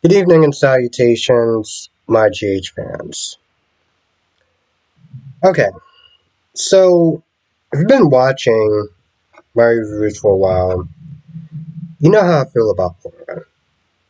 Good evening and salutations, my GH fans. Okay, so if you've been watching my reviews for a while, you know how I feel about Laura,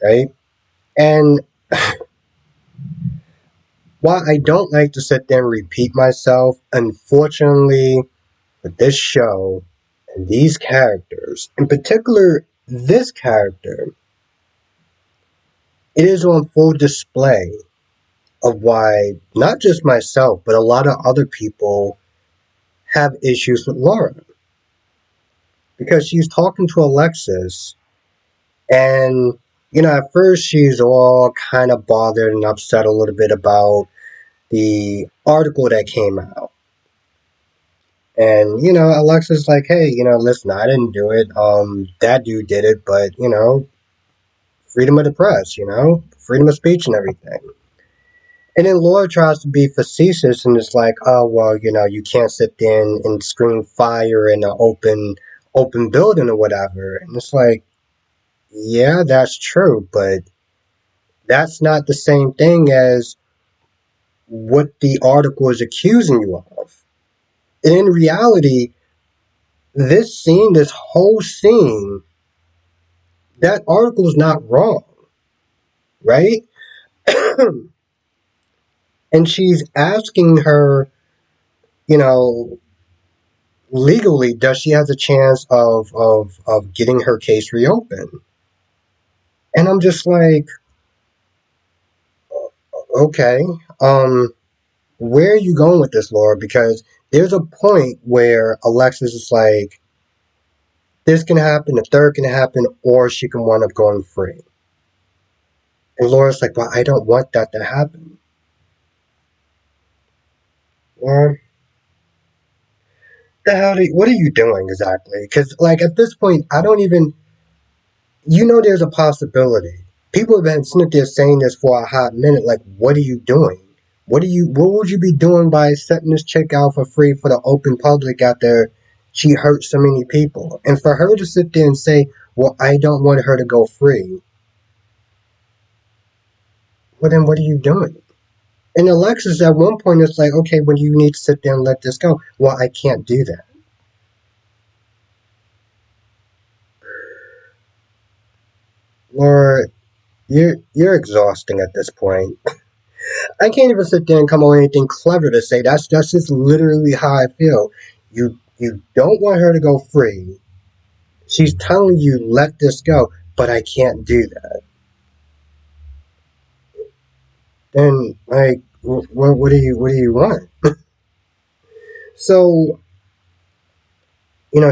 right? And while I don't like to sit there and repeat myself, unfortunately, with this show and these characters, in particular this character, it is on full display of why not just myself, but a lot of other people have issues with Laura. Because she's talking to Alexis, and at first she's all kind of bothered and upset a little bit about the article that came out. And Alexis like, hey, listen, I didn't do it. That dude did it, but freedom of the press, freedom of speech and everything. And then Laura tries to be facetious and it's like, oh well, you can't sit there and scream fire in an open building or whatever. And it's like, yeah, that's true, but that's not the same thing as what the article is accusing you of. And in reality, this whole scene, that article is not wrong, right? And she's asking her, you know, legally, does she have a chance of getting her case reopened? And I'm just like, okay, um, where are you going with this, Laura? Because there's a point where Alexis is like, this can happen, the third can happen, or she can wind up going free. And Laura's like, well, I don't want that to happen. Well, what are you doing exactly? Because, like, at this point, I don't even, there's a possibility. People have been sitting there saying this for a hot minute, like, what are you doing? What would you be doing by setting this chick out for free for the open public after she hurt so many people? And for her to sit there and say, well, I don't want her to go free, well, then what are you doing? And Alexis, at one point, it's like, okay, well, you need to sit there and let this go. Well, I can't do that. Laura, you're exhausting at this point. I can't even sit there and come up with anything clever to say. That's just literally how I feel. You don't want her to go free. She's telling you let this go, but I can't do that. Then like, what do you want? So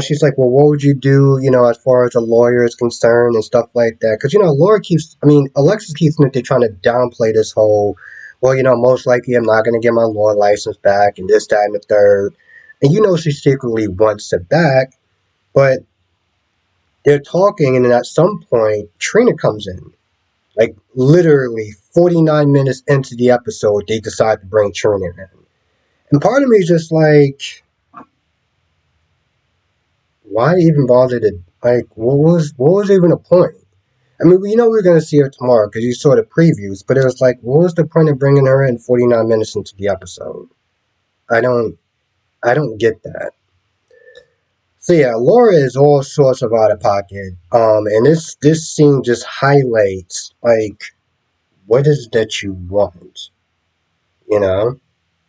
she's like, well, what would you do, as far as a lawyer is concerned and stuff like that? Because, Alexis keeps they're trying to downplay this whole, well, most likely I'm not going to get my law license back and this, that, and the third. And she secretly wants it back, but they're talking, and then at some point, Trina comes in. Like, literally 49 minutes into the episode, they decide to bring Trina in. And part of me is just like, why even bother to, like, what was even the point? I mean, we're going to see her tomorrow because you saw the previews, but it was like, what was the point of bringing her in 49 minutes into the episode? I don't get that. So yeah, Laura is all sorts of out of pocket. And this scene just highlights, like, what is it that you want? You know?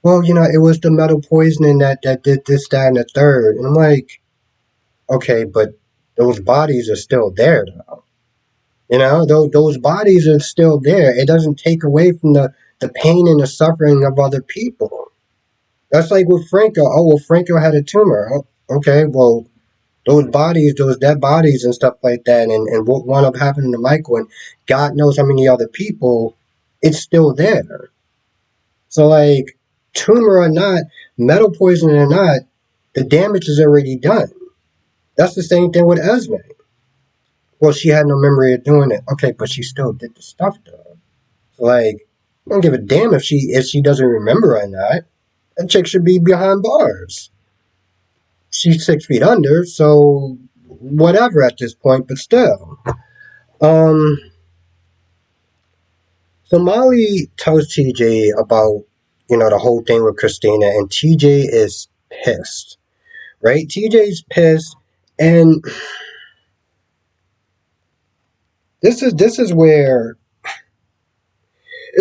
Well, it was the metal poisoning that did this, that, and the third. And I'm like, okay, but those bodies are still there, though. Those bodies are still there. It doesn't take away from the pain and the suffering of other people. That's like with Franco. Oh, well, Franco had a tumor. Oh, okay, well, those bodies, those dead bodies and stuff like that, and what wound up happening to Michael and God knows how many other people, it's still there. So, like, tumor or not, metal poisoning or not, the damage is already done. That's the same thing with Esme. Well, she had no memory of doing it. Okay, but she still did the stuff though. Like, I don't give a damn if she doesn't remember or not. That chick should be behind bars. She's 6 feet under, so whatever at this point, but still. Um, So Molly tells TJ about, the whole thing with Christina, and TJ is pissed, right? TJ's pissed, and this is where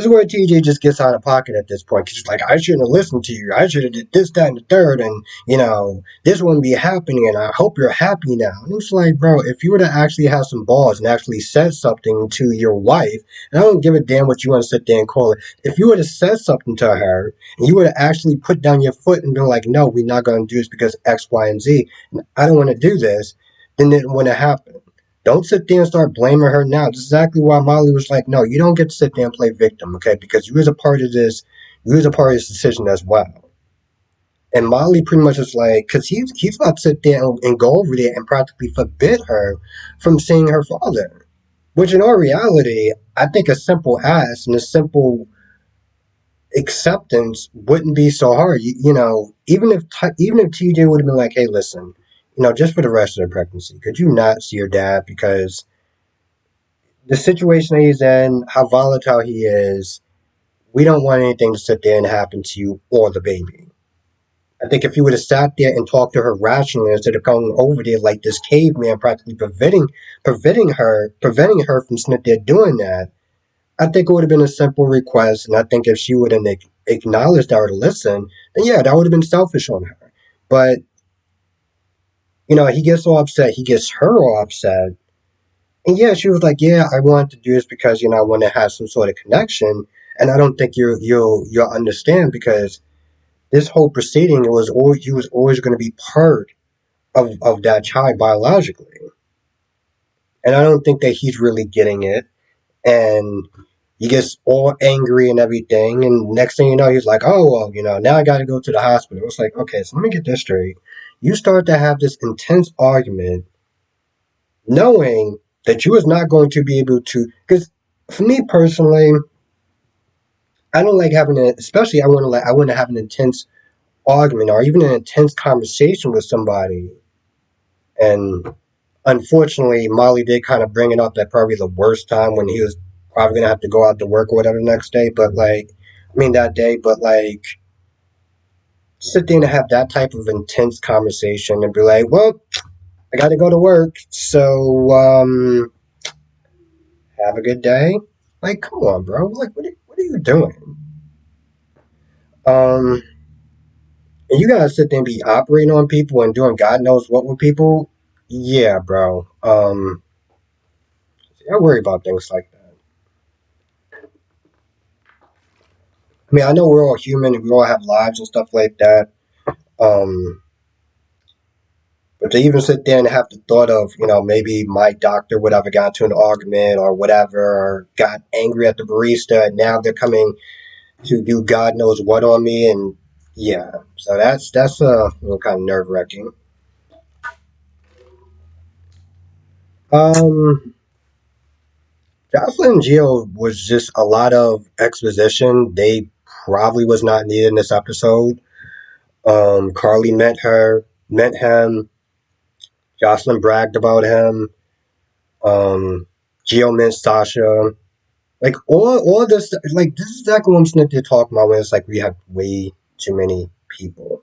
TJ just gets out of pocket at this point. 'Cause she's like, I shouldn't have listened to you. I should have did this, that, and the third, and this wouldn't be happening. And I hope you're happy now. And it's like, bro, if you were to actually have some balls and actually said something to your wife, and I don't give a damn what you want to sit there and call it. If you would have said something to her, and you would have actually put down your foot and been like, no, we're not going to do this because X, Y, and Z, and I don't want to do this, then it wouldn't have happened. Don't sit there and start blaming her now. That's exactly why Molly was like, no, you don't get to sit there and play victim, okay? Because you was a part of this, you was a part of this decision as well. And Molly pretty much is like, because he's about to sit there and go over there and practically forbid her from seeing her father. Which in all reality, I think a simple ask and a simple acceptance wouldn't be so hard. Even if TJ would have been like, hey, listen, just for the rest of the pregnancy, could you not see your dad because the situation that he's in, how volatile he is, we don't want anything to sit there and happen to you or the baby. I think if you would have sat there and talked to her rationally instead of going over there like this caveman, practically preventing her from sitting there doing that, I think it would have been a simple request. And I think if she would have acknowledged that or listened, then yeah, that would have been selfish on her. But he gets all upset. He gets her all upset. And yeah, she was like, "Yeah, I wanted to do this because I want to have some sort of connection." And I don't think you'll understand because this whole proceeding he was always going to be part of that child biologically, and I don't think that he's really getting it. And he gets all angry and everything. And next thing you know, he's like, "Oh well, now I got to go to the hospital." It's like, okay, so let me get this straight. You start to have this intense argument knowing that you was not going to be able to, because for me personally, I don't like having especially I want to have an intense argument or even an intense conversation with somebody. And unfortunately, Molly did kind of bring it up at probably the worst time when he was probably gonna have to go out to work or whatever the next day. But that day. But sit there and have that type of intense conversation and be like, well, I got to go to work, so have a good day. Like, come on, bro. Like, what are you doing? Um, and you gotta sit there and be operating on people and doing God knows what with people. Yeah, bro. I worry about things like that. I mean, I know we're all human and we all have lives and stuff like that. Um, but to even sit there and have the thought of, maybe my doctor would have got into an argument or whatever, or got angry at the barista, and now they're coming to do God knows what on me, and yeah, so that's a little kind of nerve wracking. Um, Jocelyn and Gio was just a lot of exposition. They probably was not needed in this episode. Carly met him. Jocelyn bragged about him. Um, Gio met Sasha. Like all this, like this is exactly what I'm sitting there talking about when it's like we have way too many people.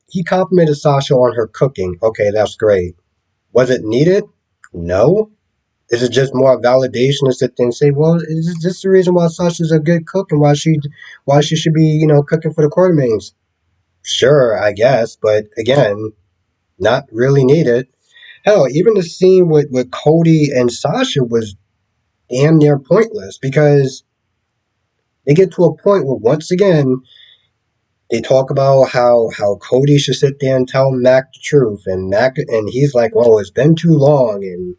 He complimented Sasha on her cooking. Okay, that's great. Was it needed? No. Is it just more validation to sit there and say, well, is this the reason why Sasha's a good cook and why she should be, cooking for the quartermains? Sure, I guess, but again, not really needed. Hell, even the scene with Cody and Sasha was damn near pointless because they get to a point where once again they talk about how Cody should sit there and tell Mac the truth, and he's like, well, it's been too long, and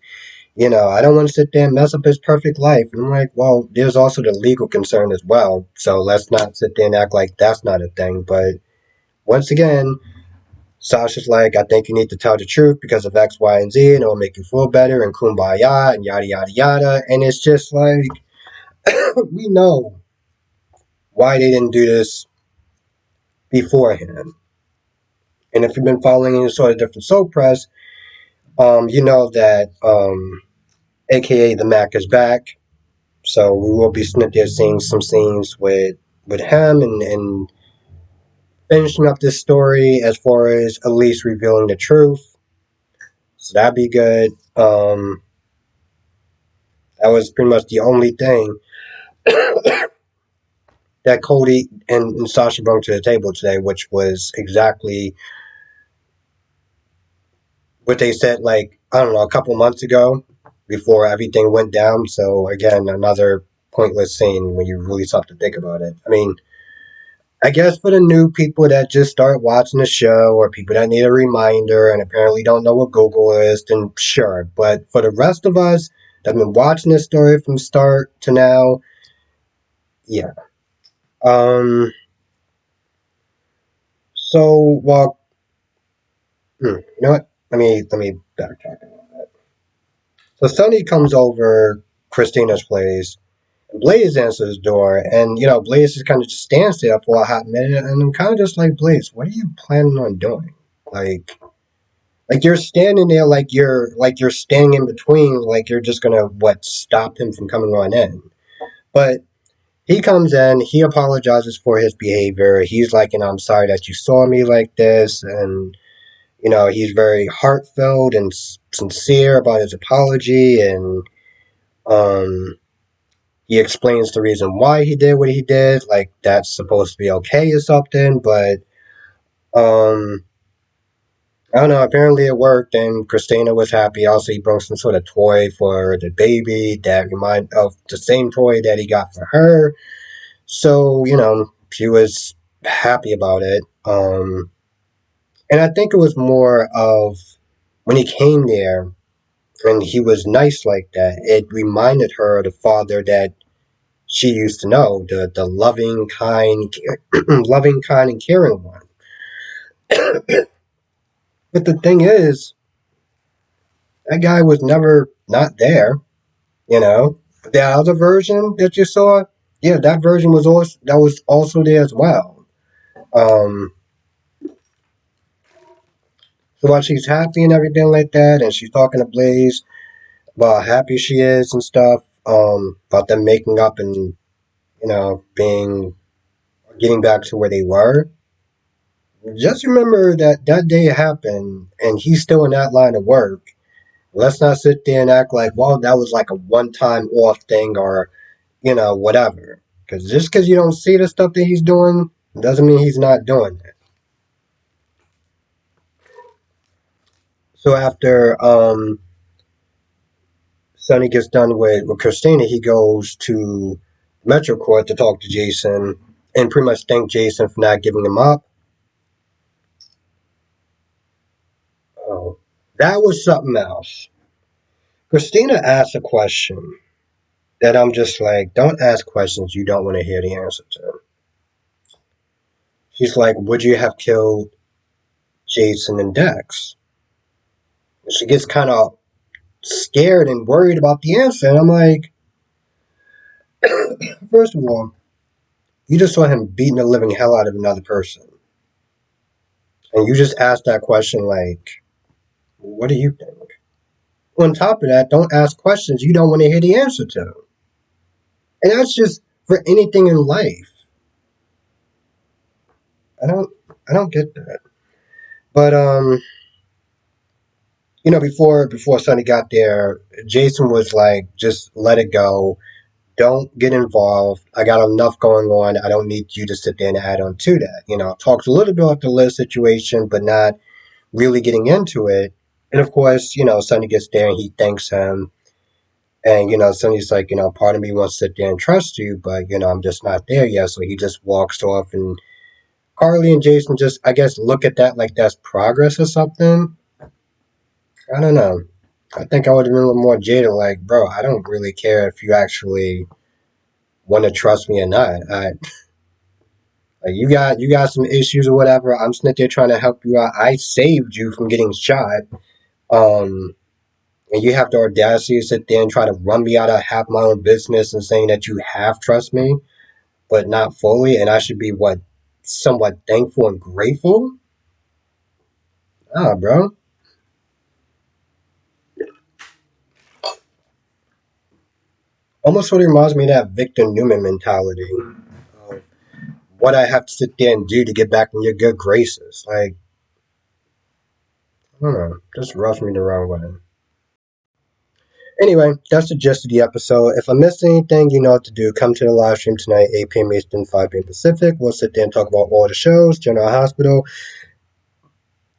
I don't want to sit there and mess up his perfect life. And I'm like, well, there's also the legal concern as well. So let's not sit there and act like that's not a thing. But once again, Sasha's like, I think you need to tell the truth because of X, Y, and Z, and it'll make you feel better, and kumbaya, and yada, yada, yada. And it's just like, we know why they didn't do this beforehand. And if you've been following any sort of different soap press, you know that, AKA the Mac is back. So we will be snipped there seeing some scenes with him and finishing up this story as far as at least revealing the truth. So that'd be good. That was pretty much the only thing that Cody and Sasha brought to the table today, which was exactly what they said, like, I don't know, a couple months ago before everything went down. So, again, another pointless scene when you really stop to think about it. I mean, I guess for the new people that just start watching the show or people that need a reminder and apparently don't know what Google is, then sure. But for the rest of us that have been watching this story from start to now, yeah. Um, so, well, you know what? Let me backtrack. So Sonny comes over Christina's place. Blaze answers the door, and Blaze just kind of just stands there for a hot minute, and I'm kind of just like, Blaze, what are you planning on doing? Like you're standing there, like you're standing in between, like you're just gonna stop him from coming on in. But he comes in, he apologizes for his behavior. He's like, I'm sorry that you saw me like this, and he's very heartfelt and sincere about his apology, and um he explains the reason why he did what he did, like that's supposed to be okay or something, but um I don't know, apparently it worked and Christina was happy. Also he brought some sort of toy for the baby that remind of the same toy that he got for her. So, she was happy about it. And I think it was more of when he came there and he was nice like that, it reminded her of the father that she used to know, the loving, kind, loving, kind, and caring one. But the thing is, that guy was never not there. You know, the other version that you saw, yeah, that version was also there as well. Um, so while she's happy and everything like that, and she's talking to Blaze about how happy she is and stuff, about them making up and being getting back to where they were. Just remember that that day happened, and he's still in that line of work. Let's not sit there and act like, well, that was like a one-time off thing or, whatever. Because just because you don't see the stuff that he's doing doesn't mean he's not doing it. So after Sonny gets done with Christina, he goes to Metro Court to talk to Jason and pretty much thank Jason for not giving him up. Oh, that was something else. Christina asked a question that I'm just like, don't ask questions you don't want to hear the answer to. She's like, would you have killed Jason and Dex? And she gets kind of scared and worried about the answer. And I'm like, first of all, you just saw him beating the living hell out of another person. And you just asked that question like, what do you think? On top of that, don't ask questions you don't want to hear the answer to. And that's just for anything in life. I don't I don't get that. But before Sonny got there, Jason was like, just let it go. Don't get involved. I got enough going on. I don't need you to sit there and add on to that. Talks a little bit about the Liz situation, but not really getting into it. And of course, Sonny gets there and he thanks him. And, Sonny's like, part of me wants to sit there and trust you, but, I'm just not there yet. So he just walks off and Carly and Jason just, I guess, look at that like that's progress or something. I don't know. I think I would have been a little more jaded, like, bro, I don't really care if you actually want to trust me or not. Like you got some issues or whatever. I'm sitting there trying to help you out. I saved you from getting shot. Um, and you have the audacity to sit there and try to run me out of half my own business and saying that you have trust me, but not fully, and I should be somewhat thankful and grateful. Ah, bro. Almost sort of reminds me of that Victor Newman mentality of what I have to sit there and do to get back in your good graces. Like, I don't know, just rubs me the wrong way. Anyway, that's the gist of the episode. If I missed anything, you know what to do. Come to the live stream tonight, 8 p.m. Eastern, 5 p.m. Pacific. We'll sit there and talk about all the shows, General Hospital,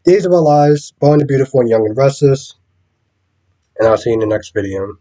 Days of Our Lives, Born the Beautiful and Young and Restless, and I'll see you in the next video.